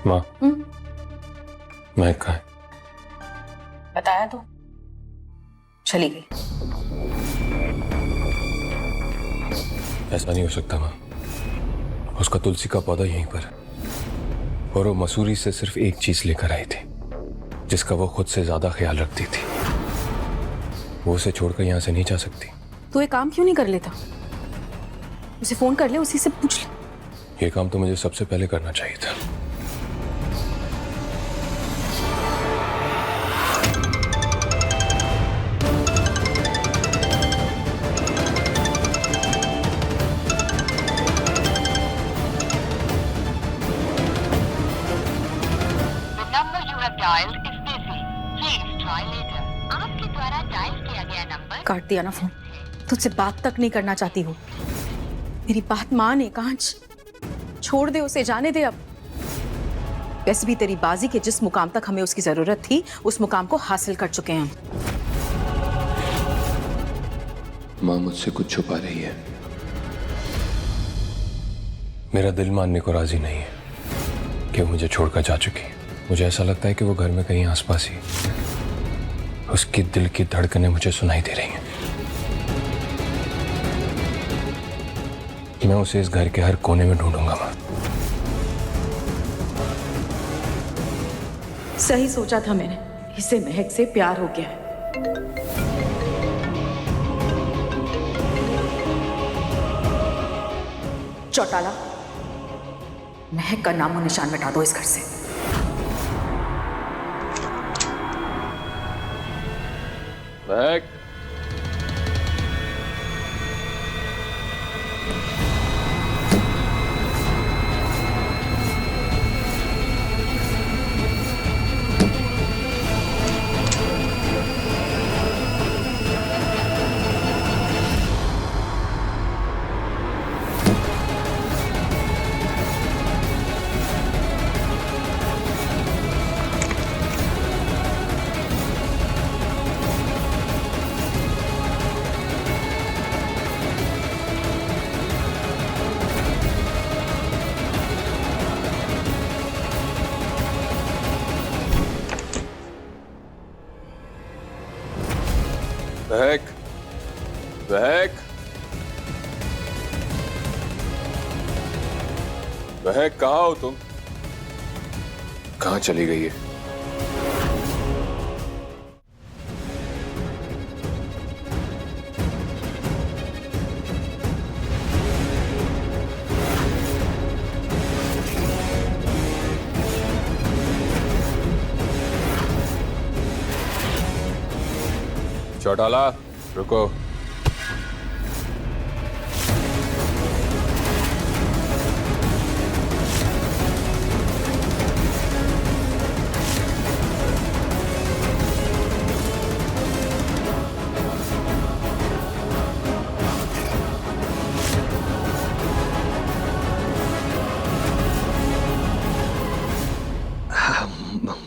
माँ, महक कहाँ है? बताया तो, चली गई। ऐसा नहीं हो सकता माँ। उसका तुलसी का पौधा यहीं पर है और वो मसूरी से सिर्फ एक चीज लेकर आई थी जिसका वो खुद से ज्यादा ख्याल रखती थी। वो उसे छोड़कर यहाँ से नहीं जा सकती। तू एक काम क्यों नहीं कर लेता? उसे फोन कर ले, उसी से पूछ ले। ये काम तो मुझे सबसे पहले करना चाहिए था। काट दिया ना फोन। तुझसे बात तक नहीं करना चाहती हूँ। मेरी बात मान है कांच, छोड़ दे उसे, जाने दे अब। वैसे भी तेरी बाजी के जिस मुकाम तक हमें उसकी जरूरत थी उस मुकाम को हासिल कर चुके हैं हम। माँ मुझसे कुछ छुपा रही है। मेरा दिल मानने को राजी नहीं है कि वो मुझे छोड़कर जा चुकी है। मुझे ऐसा लगता है कि वो घर में कहीं आसपास ही। उसकी दिल की धड़कनें मुझे सुनाई दे रही हैं। मैं उसे इस घर के हर कोने में ढूंढूंगा माँ। सही सोचा था मैंने, इसे महक से प्यार हो गया है। चौटाला, महक का नामो निशान मिटा दो इस घर से। महक, महक, महक, महक, कहाँ हो तुम? कहाँ चली गई है? चौटाला, रुको।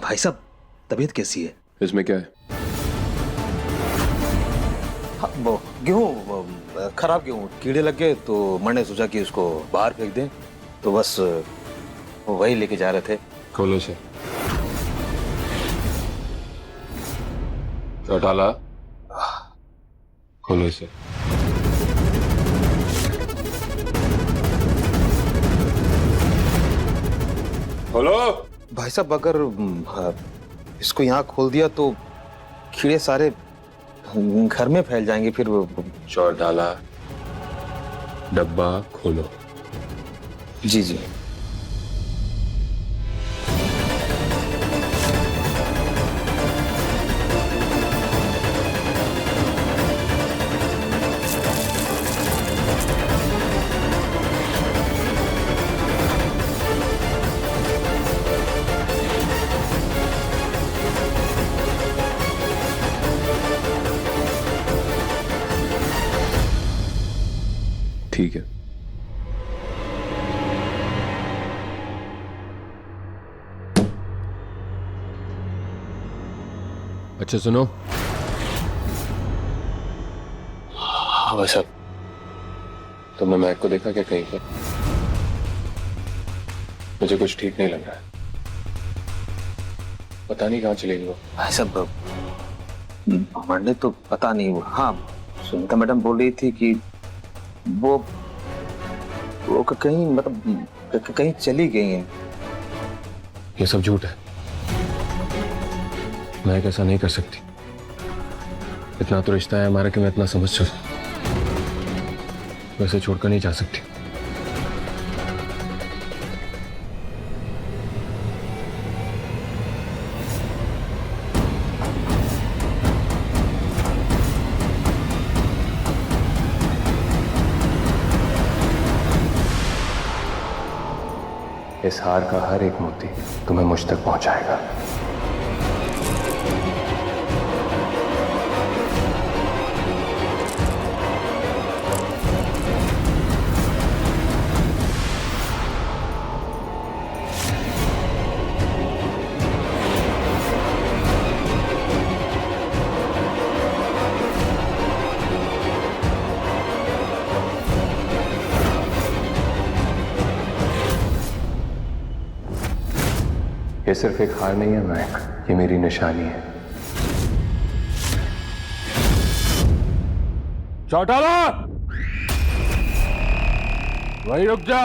भाई साहब, तबीयत कैसी है? इसमें क्या है? हाँ, वो गेहूँ खराब गेहूँ, कीड़े लग गए तो मैंने सोचा कि उसको बाहर फेंक दें, तो बस वही लेके जा रहे थे। खोलो से। चौटाला, खोलो इसे। खोलो। भाई साहब, अगर इसको यहाँ खोल दिया तो कीड़े सारे घर में फैल जाएंगे फिर। चौटाला, डब्बा खोलो। जी जी। ठीक है। अच्छा सुनो, हाँ भाई साहब। तुमने महक को देखा क्या कहीं पर? मुझे कुछ ठीक नहीं लग रहा है। पता नहीं कहाँ चले गए वो। भाई साहब मरने तो पता नहीं वो, हाँ सुनीता मैडम बोल रही थी कि वो कहीं मतलब कहीं चली गई हैं। ये सब झूठ है। मैं ऐसा नहीं कर सकती। इतना तो रिश्ता है हमारा कि मैं इतना समझ सकूं। वैसे छोड़कर नहीं जा सकती। इस हार का हर एक मोती तुम्हें मुझ तक पहुंचाएगा। ये सिर्फ एक हार नहीं है महक, ये मेरी निशानी है। चौटाला, वहीं रुक जा।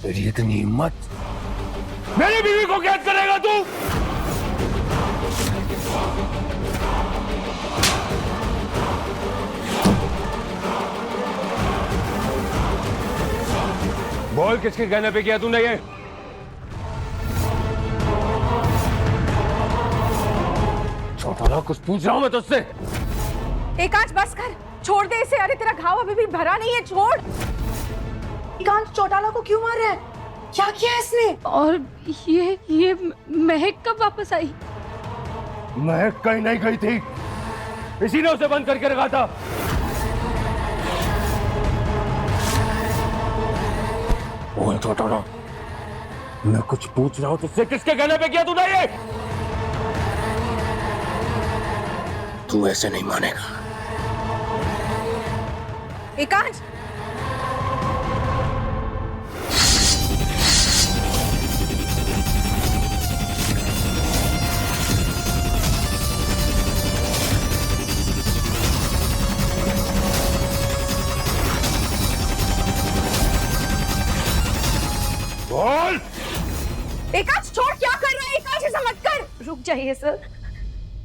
तेरी इतनी हिम्मत, मेरी बीवी को कैद करेगा तू? बोल किसके कहने पे किया तूने ये? चौटाला, कुछ पूछ रहा हूं मैं तुझसे। एकांश बस कर, छोड़ दे इसे। अरे तेरा घाव अभी भी भरा नहीं है, छोड़। एकांश चौटाला को क्यों मार रहा है? क्या किया इसने? और ये महक कब वापस आई? महक कहीं नहीं गई थी, इसी ने उसे बंद करके रखा था। बोल चौटाला, मैं कुछ पूछ रहा हूं तुझसे, किसके कहने पे किया तूने ये? तू ऐसे नहीं मानेगा। एकांश, एकांश छोड़, क्या कर रहा है? एकांश ऐसा मत कर। रुक जाइए सर,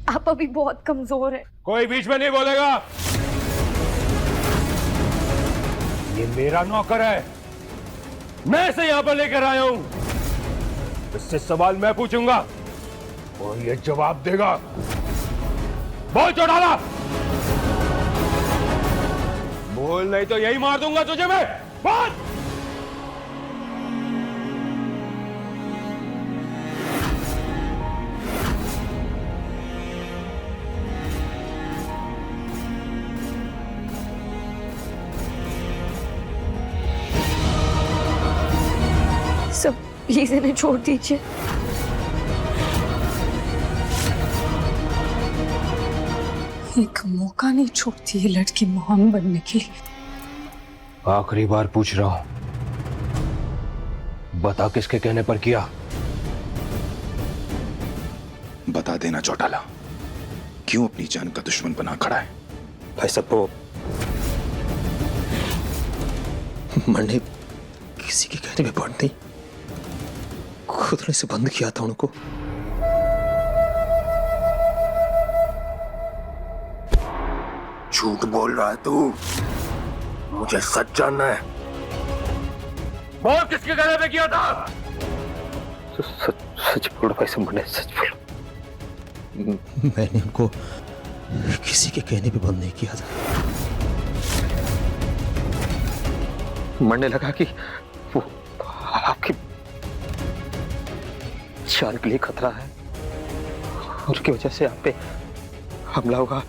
आप अभी बहुत कमजोर है। कोई बीच में नहीं बोलेगा। ये मेरा नौकर है, मैं इसे यहां पर लेकर आया हूं। इससे सवाल मैं पूछूंगा और ये जवाब देगा। बोल चौटाला, बोल नहीं तो यही मार दूंगा तुझे मैं। बोल। सब प्लीज इन्हें छोड़ दीजिए। एक मौका नहीं छोड़ती ये लड़की महान बनने के लिए। आखिरी बार पूछ रहा हूं, बता किसके कहने पर किया? बता देना चौटाला, क्यों अपनी जान का दुश्मन बना खड़ा है? भाई साहब वो मैंने किसी के कहने में बात नहीं, खुद ने से बंद किया था उनको। झूठ बोल रहा है तू, मुझे सच जानना है। बोल किसके कहने पे किया था? सच सच बोलो भाई साहब, मैंने सच बोलो। मैंने उनको किसी के कहने पे बंद नहीं किया था। मरने लगा कि वो आपकी जान के लिए खतरा है, उसकी वजह से आप पे हमला होगा,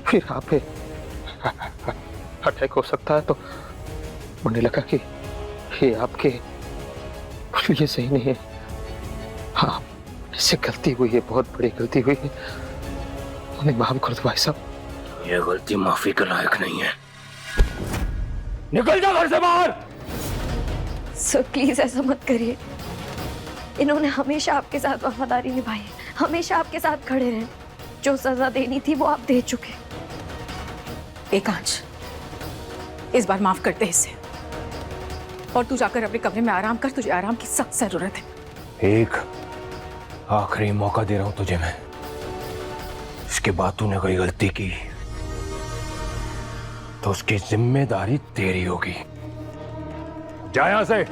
फिर आप पे अटैक हो सकता है, तो मुझे लगा कि ये आपके लिए सही नहीं है। हाँ, इससे गलती हुई है, बहुत बड़ी गलती हुई है, उन्हें माफ कर दो भाई साहब। ये गलती माफी के लायक नहीं है। निकल जा घर से बाहर। सर प्लीज ऐसा मत करिए। इन्होंने हमेशा आपके साथ वफादारी निभाई है, हमेशा आपके साथ खड़े रहे। जो सजा देनी थी वो आप दे चुके। एकांश, इस बार माफ करते इसे, और तू जाकर अपने कमरे में आराम कर, तुझे आराम की सख्त जरूरत है। एक आखिरी मौका दे रहा हूं तुझे मैं, इसके बाद तूने कोई गलती की तो उसकी जिम्मेदारी तेरी होगी। जा यहां से।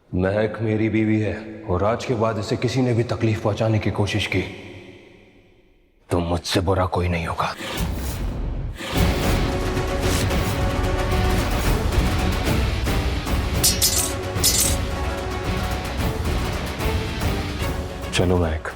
महक मेरी बीवी है, और आज के बाद इसे किसी ने भी तकलीफ पहुंचाने की कोशिश की तो मुझसे बुरा कोई नहीं होगा। चलो महक।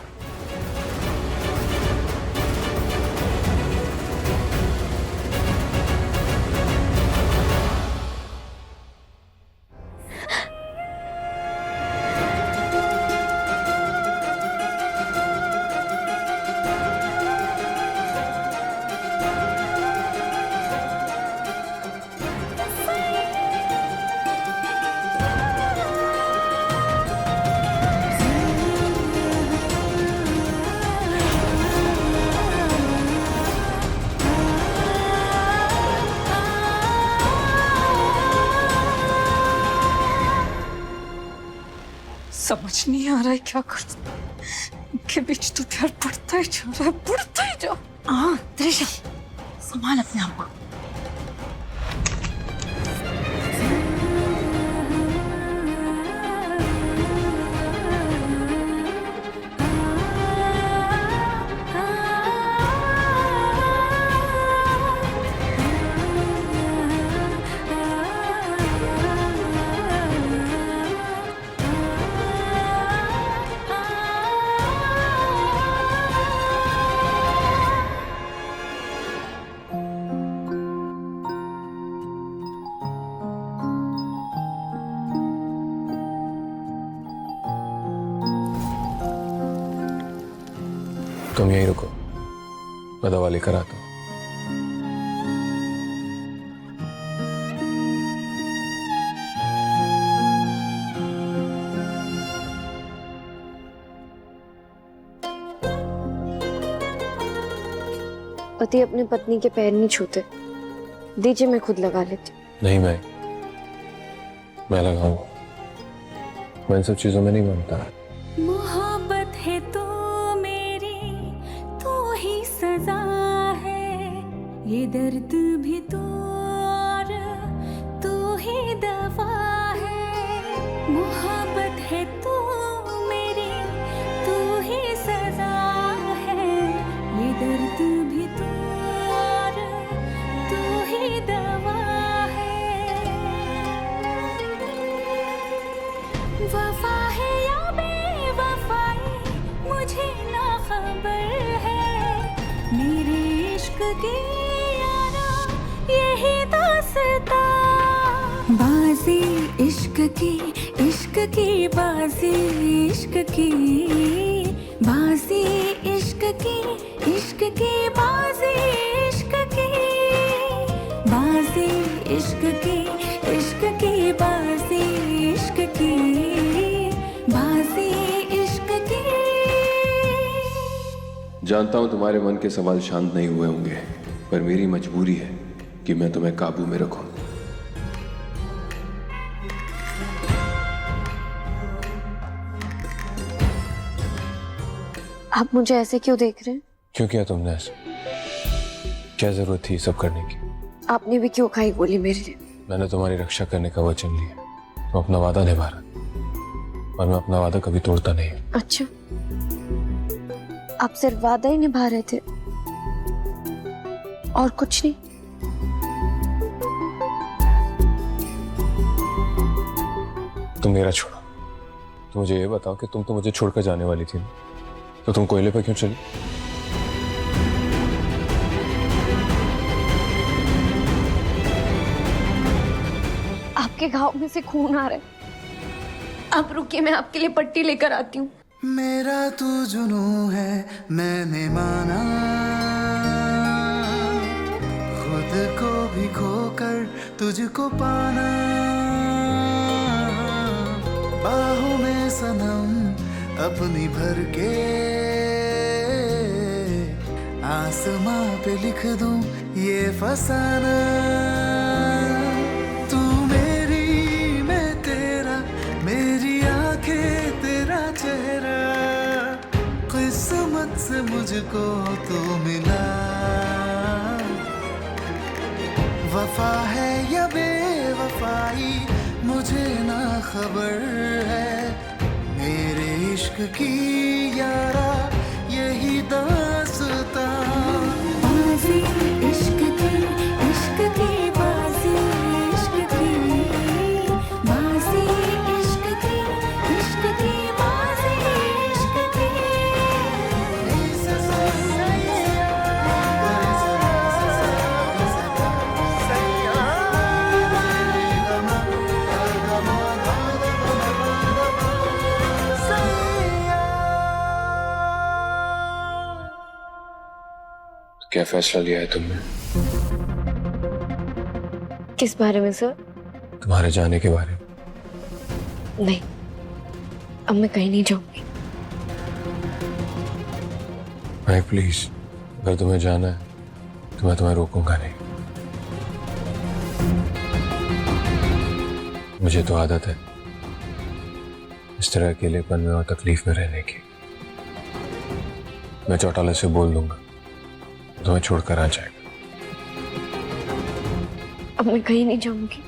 समझ नहीं आ रहा है क्या करूं, इनके बीच तो प्यार बढ़ता ही जा रहा है, बढ़ता ही जा। हाँ त्रिशा, संभाल अपने आप को। तुम यहीं रुको, मैं दवा लेकर आता हूं। पति अपने पत्नी के पैर नहीं छूते। दीजिए मैं खुद लगा लेती हूँ। नहीं, मैं लगाऊंगा। मैं इन सब चीजों में नहीं मानता। मोहब्बत है तो मेरी, तू ही सजा है, ये दर्द भी तो और तू ही दवा है। मोहब्बत है तो मेरी, तू ही सजा है, ये दर्द भी तो और तू ही दवा है। वफा है या बेवफाई मुझे ना खबर है, मेरे इश्क की यारा यही दास्तां। बाजी इश्क की बाजी, इश्क की बाजी, इश्क की बाजी, इश्क की बाजी, इश्क की बाजी, इश्क की बाजी, इश्क की। जानता हूं तुम्हारे मन के सवाल शांत नहीं हुए होंगे, पर मेरी मजबूरी है कि मैं तुम्हें काबू में रखूं। आप मुझे ऐसे क्यों देख रहे हैं? क्यों किया तुमने ऐसा? क्या जरूरत थी सब करने की? आपने भी क्यों खाई गोली मेरे लिए? मैंने तुम्हारी रक्षा करने का वचन लिया, तो अपना वादा निभा रहा, और मैं अपना वादा कभी तोड़ता नहीं। अच्छा, आप सिर्फ वादा ही निभा रहे थे और कुछ नहीं? तुम मेरा छोड़ो, तो मुझे ये बताओ कि तुम तो मुझे छोड़कर जाने वाली थी ना, तो तुम कोयले पर क्यों चली? आपके घाव में से खून आ रहा है, आप रुकिए, मैं आपके लिए पट्टी लेकर आती हूँ। मेरा तू जुनू है मैंने माना, खुद को भी खोकर तुझको पाना। बाहों में सनम अपनी भर के, आसमां पे लिख दूं ये फसाना। तू मेरी मैं तेरा, मेरी आंखें तेरा चेहरा, किस्मत से मुझको तू मिला। वफा है या बेवफाई मुझे ना खबर है, मेरे इश्क की यारा यही दास्तां। बाजी इश्क की बाजी, इश्क की बाजी, इश्क की बाजी, इश्क की। क्या फैसला लिया है तुमने? किस बारे में सर? तुम्हारे जाने के बारे में। नहीं, अब मैं कहीं नहीं जाऊंगी। मैं प्लीज, अगर तुम्हें जाना है तो मैं तुम्हें रोकूंगा नहीं। मुझे तो आदत है इस तरह अकेलेपन में और तकलीफ में रहने की। मैं चौटाला से बोल दूंगा, तुम्हें छोड़कर आ जाएगा। अब मैं कहीं नहीं जाऊंगी।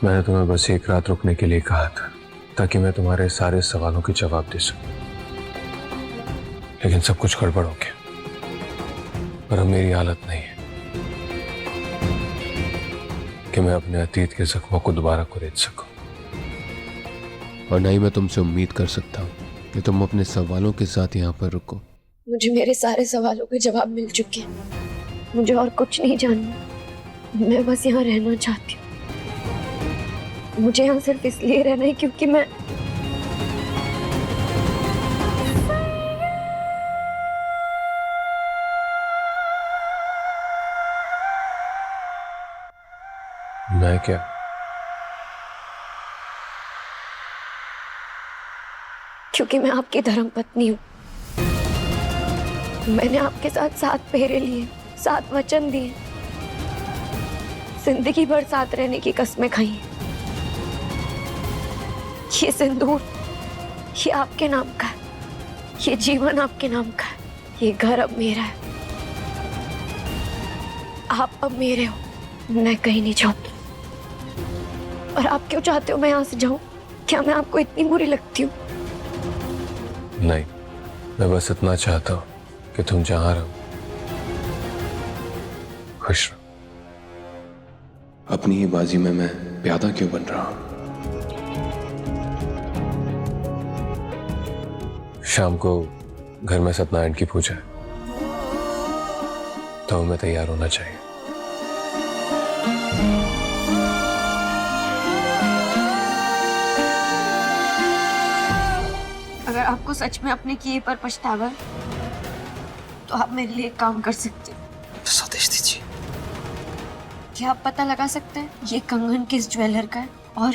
मैंने तुम्हें बस एक रात रुकने के लिए कहा था, ताकि मैं तुम्हारे सारे सवालों के जवाब दे सकूं। लेकिन सब कुछ गड़बड़ हो गया, पर अब मेरी हालत नहीं है कि मैं अपने अतीत के जख्मों को दोबारा कुरेद सकूं। और नहीं मैं तुमसे उम्मीद कर सकता हूं कि तुम अपने सवालों के साथ यहाँ पर रुको। मुझे मेरे सारे सवालों के जवाब मिल चुके हैं, मुझे और कुछ नहीं जानना। मैं बस यहाँ रहना चाहती हूँ। मुझे यहाँ सिर्फ इसलिए रहना है क्योंकि मैं क्या? क्योंकि मैं आपकी धर्मपत्नी हूँ। मैंने आपके साथ 7 फेरे लिए, साथ वचन दिए, जिंदगी भर साथ रहने की कस्में खाई। ये सिंदूर, ये आपके नाम का है, ये जीवन आपके नाम का है, ये घर अब मेरा है। आप अब मेरे हो, मैं कहीं नहीं जाऊंगी। और आप क्यों चाहते हो मैं यहाँ से जाऊं? क्या मैं आपको इतनी बुरी लगती हूँ? नहीं, मैं बस इतना चाहता हूँ कि तुम जहां रहो खुश रहो। अपनी ही बाजी में मैं प्यादा क्यों बन रहा हूं? शाम को घर में सत्यनारायण की पूजा है, तो हमें तैयार होना चाहिए। अगर आपको सच में अपने किए पर पछतावा है, तो आप मेरे लिए एक काम कर सकते हैं। बस आदेश दीजिए। क्या आप पता लगा सकते हैं ये कंगन किस ज्वेलर का है और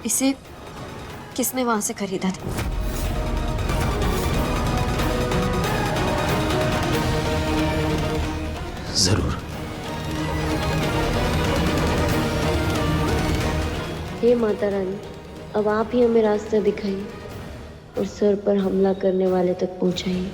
इसे किसने वहां से खरीदा था? जरूर। हे माता रानी, अब आप ही हमें रास्ता दिखाइए और सर पर हमला करने वाले तक पहुंचाइए।